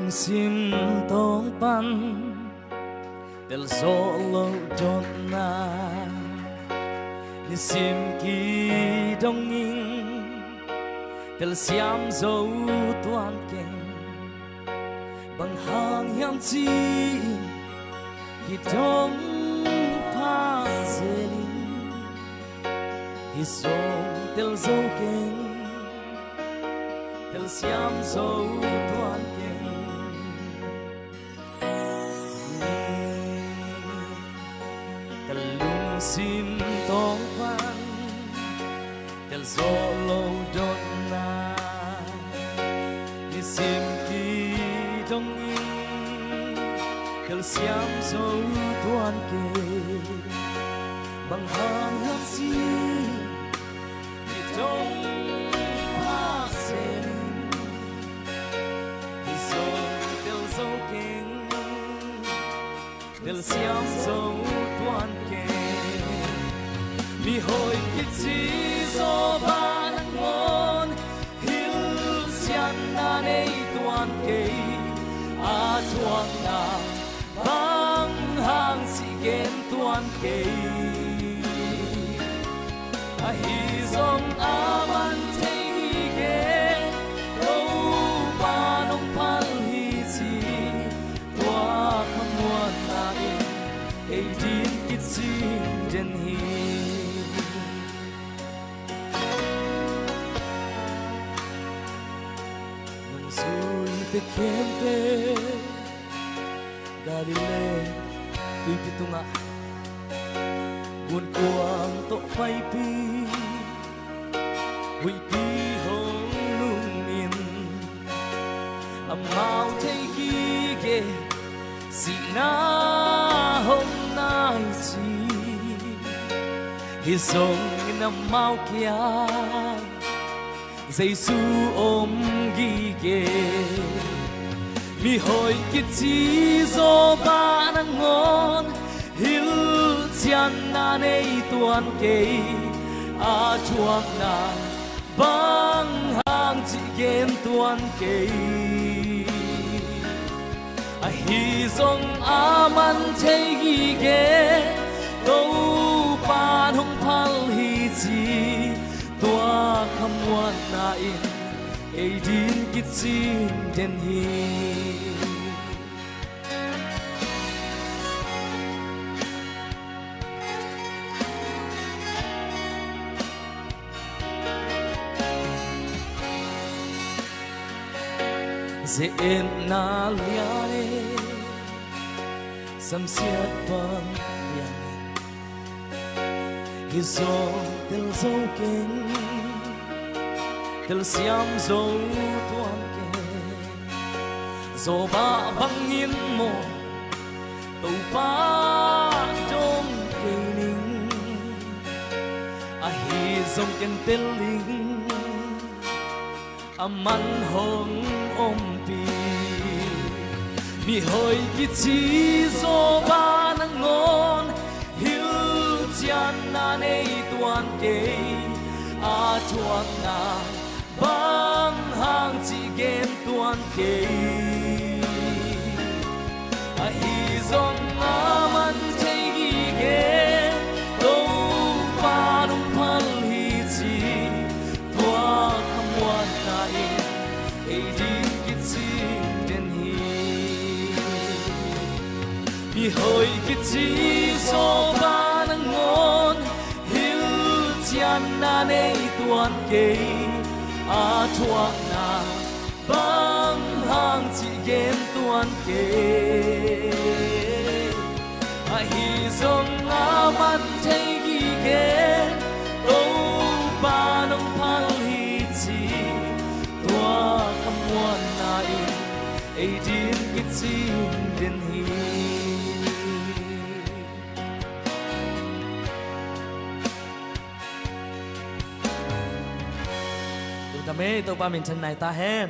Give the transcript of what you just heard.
sim tong pan del solo donna ni sim ki dong in del siam dấu toàn keng bằng hàng hiam chi ki dong pa zelin hi song del dấu keng del siam dấu toàn keng sim tong pan del solo donna ni sim ki dong in del siam dấu toàn keng bằng hàng hấp chi ki dong pa sen hi song del dấu keng del siam dấu toàn keng mi hồi kít chi do ba nắng ngon hil xian na nei tuan kei a chuang na bang hang si gen tuan kei a hi zong a man thei hi ge lo ba nong pal hi chi tua kham muan na in ei din kít chi den hi te kente garile tuy pitunga gun kuang to pai pi hui pi hong lung in amau thei gi ge si na hong nai chi hi song in amau kia Giêsu ôm ghi ghê mi hồi kít chi do ba nắng ngon hil chian na nei tuan kei a chuak na bang hang chi gen tuan kei a hi zong a man thei gi ge đâu pa hong phal hi chi tua kham muan na in ei din kit sin den hi ze en na liare sam siat pan yang hi zong del dấu keng del siam dấu toàn keng dấu ba băng yên mồ tàu ba trong cây ninh a hi dòng ken tel linh a man hong om pi mi hồi kít chi dấu ba nắng ngon chian na nei tuan kei a chuak na bang hang chi gen tuan kei a hi zong a man thei gi ge lo pa nong pal hi chi tua kham wan na in ei din kit chi den hi mi hoi kit chi so ba ngon hil chian na nei tuan kei a chuak na bang hang chi gen tuan kei a hi zong a man thei gi ge lo ba nong phal hi chi tua kham muan na in ei din kit sin den hi Tụi ta mê tụi ba mình chân này ta hen